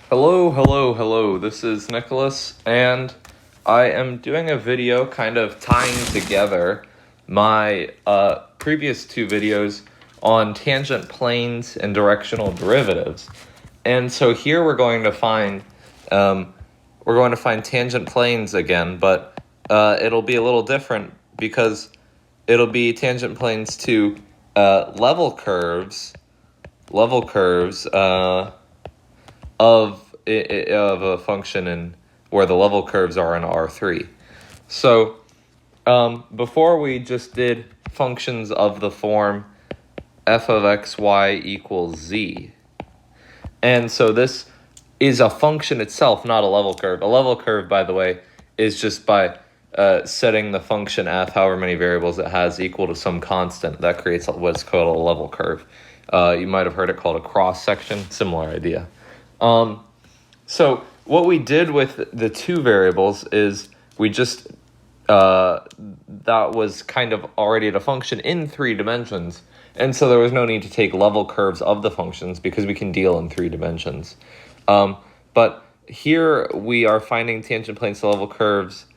Hello, hello, hello. This is Nicholas, and I am doing a video kind of tying together my previous two videos on tangent planes and directional derivatives. And so here we're going to find tangent planes again, but it'll be a little different because it'll be tangent planes to level curves of a function in where the level curves are in R3. So before we just did functions of the form f of xy equals z. And so this is a function itself, not a level curve. A level curve, by the way, is just by setting the function f, however many variables it has, equal to some constant. That creates what's called a level curve. You might have heard it called a cross-section, similar idea. So what we did with the two variables is we just, that was kind of already at a function in 3 dimensions. And so there was no need to take level curves of the functions because we can deal in 3 dimensions. But here we are finding tangent planes to level curves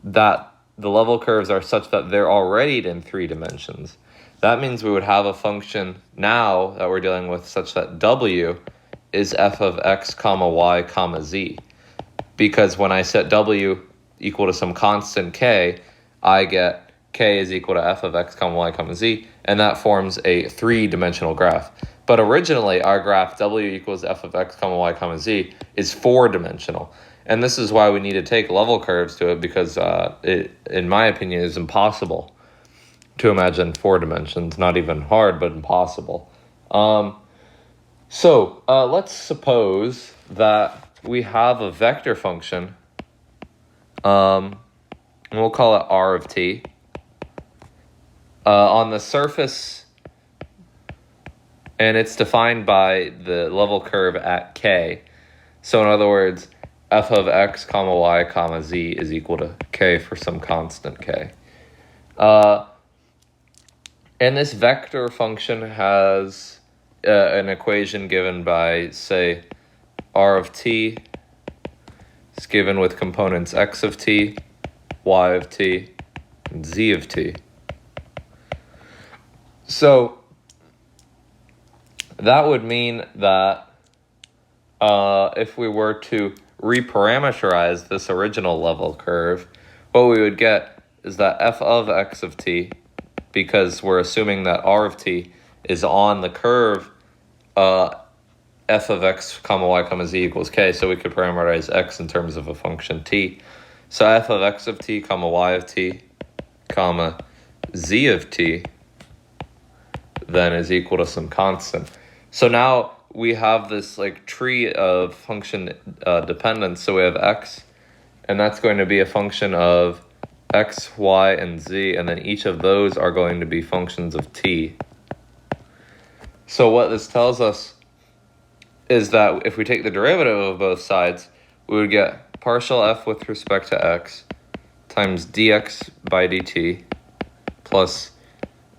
that the level curves are such that they're already in 3 dimensions. That means we would have a function now that we're dealing with such that w is f of x comma y comma z. Because when I set w equal to some constant k, I get k is equal to f of x comma y comma z, and that forms a 3-dimensional graph. But originally, our graph w equals f of x comma y comma z is 4-dimensional. And this is why we need to take level curves to it, because it, in my opinion, is impossible to imagine 4 dimensions. Not even hard, but impossible. So let's suppose that we have a vector function, and we'll call it r of t, on the surface, and it's defined by the level curve at k. So in other words, f of x comma y comma z is equal to k for some constant k. And this vector function has an equation given by, say, r of t is given with components x of t, y of t, and z of t. So that would mean that if we were to reparameterize this original level curve, what we would get is that f of x of t, because we're assuming that r of t is on the curve f of x comma y comma z equals k, so we could parameterize x in terms of a function t. So f of x of t comma y of t comma z of t then is equal to some constant. So now we have this like tree of function dependence. So we have x, and that's going to be a function of x, y, and z, and then each of those are going to be functions of t. So what this tells us is that if we take the derivative of both sides, we would get partial f with respect to x times dx by dt plus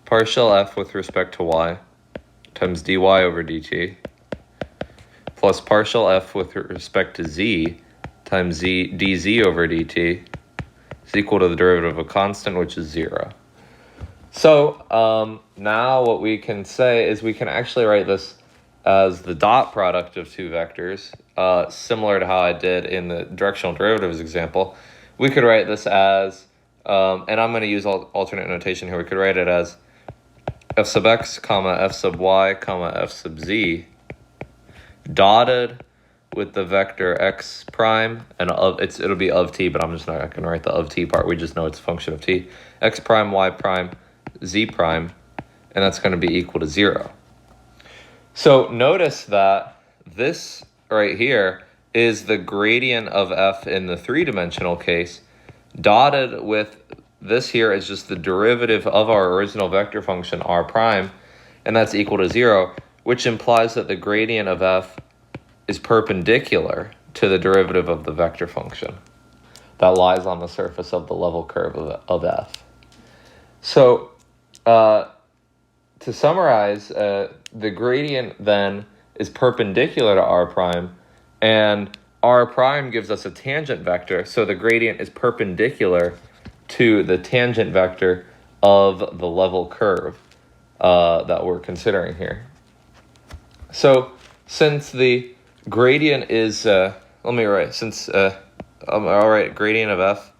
partial f with respect to y times dy over dt plus partial f with respect to z times dz over dt is equal to the derivative of a constant, which is 0. So now what we can say is we can actually write this as the dot product of two vectors, similar to how I did in the directional derivatives example. We could write this as, and I'm going to use alternate notation here, we could write it as f sub x comma f sub y comma f sub z dotted with the vector x prime, and it'll be of t, but I'm just not going to write the of t part. We just know it's a function of t. X prime, y prime, z prime, and that's going to be equal to 0. So notice that this right here is the gradient of f in the 3-dimensional case. Dotted with this here is just the derivative of our original vector function r prime, and that's equal to 0, which implies that the gradient of f is perpendicular to the derivative of the vector function that lies on the surface of the level curve of f. So to summarize, the gradient then is perpendicular to r prime, And r prime gives us a tangent vector, so the gradient is perpendicular to the tangent vector of the level curve that we're considering here. So since the gradient is, gradient of f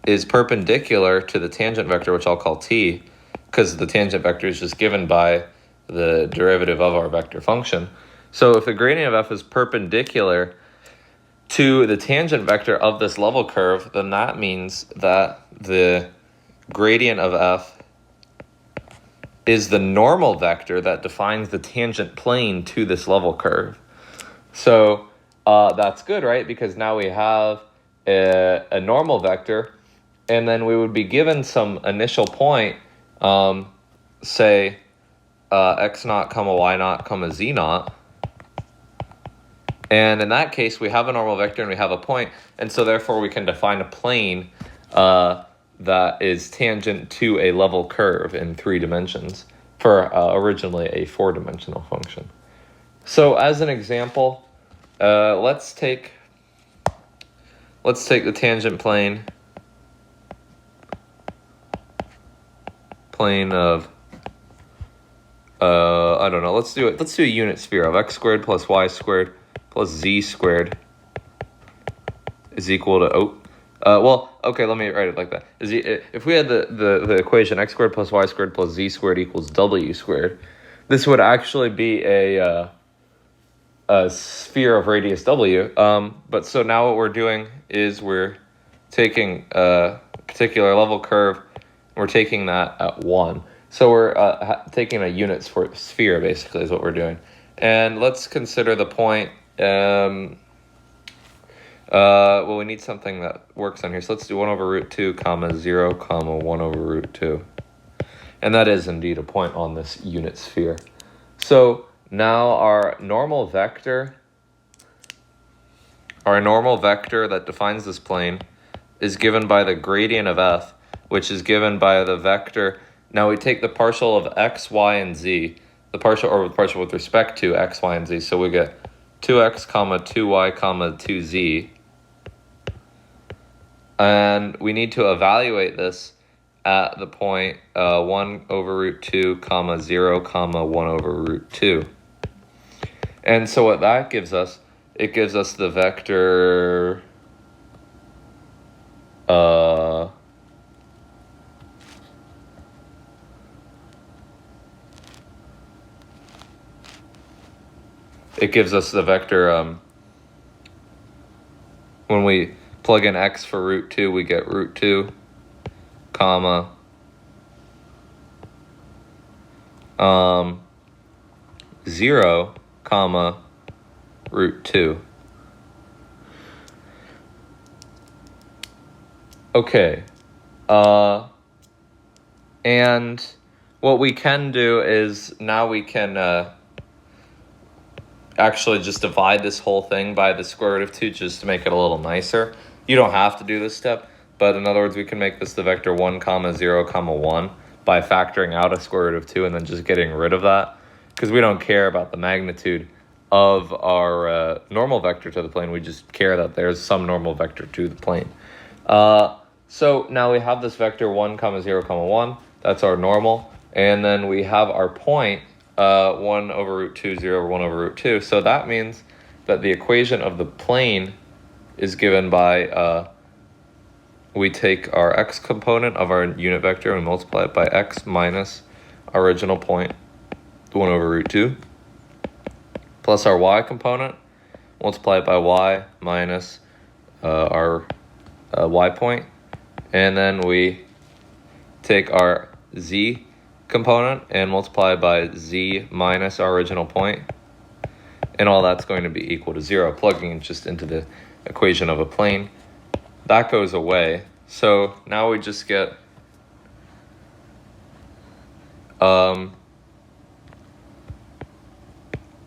is perpendicular to the tangent vector, which I'll call t, because the tangent vector is just given by the derivative of our vector function. So if the gradient of f is perpendicular to the tangent vector of this level curve, then that means that the gradient of f is the normal vector that defines the tangent plane to this level curve. So that's good, right? Because now we have a normal vector, and then we would be given some initial point, say x naught comma y naught comma z naught. And in that case, we have a normal vector and we have a point, and so therefore we can define a plane that is tangent to a level curve in 3 dimensions for originally a 4-dimensional function. So as an example, let's take the tangent plane of I don't know. Let's do a unit sphere of x squared plus y squared plus z squared is equal to let me write it like that. If we had the equation x squared plus y squared plus z squared equals w squared, this would actually be a sphere of radius w. But so now what we're doing is we're taking a particular level curve, we're taking that at 1. So we're taking a unit sphere, basically, is what we're doing. And let's consider the point. We need something that works on here. So let's do 1 over root 2, comma 0, comma 1 over root 2. And that is indeed a point on this unit sphere. So now our normal vector that defines this plane is given by the gradient of f, which is given by the vector. Now we take the partial of x, y, and z, the partial with respect to x, y, and z. So we get 2x, comma 2y, comma 2z. And we need to evaluate this at the point 1 over root 2, comma 0, comma 1 over root 2. And so what that gives us, it gives us the vector when we plug in x for root 2, we get root 2, comma 0, comma root 2. Okay. And what we can do is now we can actually just divide this whole thing by the square root of 2 just to make it a little nicer. You don't have to do this step, but in other words, we can make this the vector 1, comma 0, comma 1 by factoring out a square root of 2 and then just getting rid of that, because we don't care about the magnitude of our normal vector to the plane. We just care that there's some normal vector to the plane. So now we have this vector 1, comma 0, comma 1. That's our normal. And then we have our point 1 over root 2, 0, 1 over root 2. So that means that the equation of the plane is given by, we take our x component of our unit vector and multiply it by x minus our original point, 1 over root 2, plus our y component, multiply it by y minus our y point. And then we take our z component and multiply by z minus our original point. And all that's going to be equal to 0, plugging it just into the equation of a plane. That goes away. So now we just get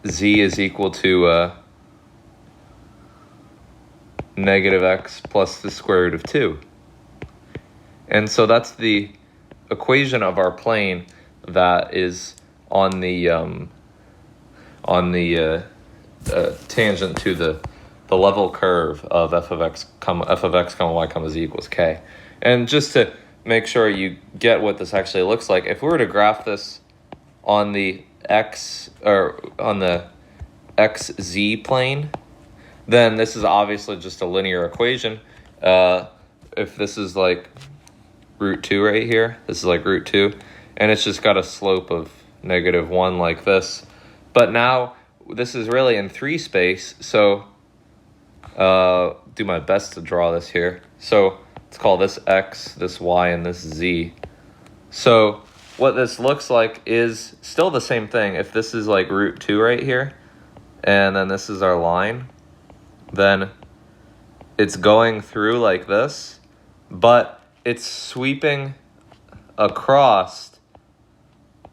z is equal to negative x plus the square root of 2. And so that's the equation of our plane that is on the tangent to the the level curve of f of x comma y comma z equals k. And just to make sure you get what this actually looks like, if we were to graph this on the x or on the xz plane, then this is obviously just a linear equation. If this is like root 2 right here, this is like root 2, and it's just got a slope of -1 like this. But now this is really in 3 space, so do my best to draw this here. So let's call this x, this y, and this z. So what this looks like is still the same thing. If this is like root 2 right here, and then this is our line, then it's going through like this, but it's sweeping across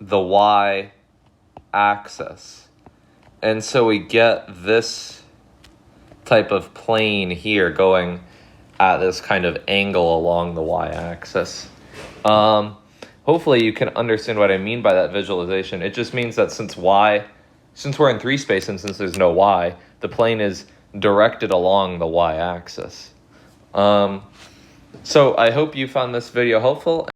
the y-axis. And so we get this type of plane here going at this kind of angle along the y-axis. Hopefully you can understand what I mean by that visualization. It just means that since we're in 3 space and since there's no y, the plane is directed along the y-axis. So I hope you found this video helpful.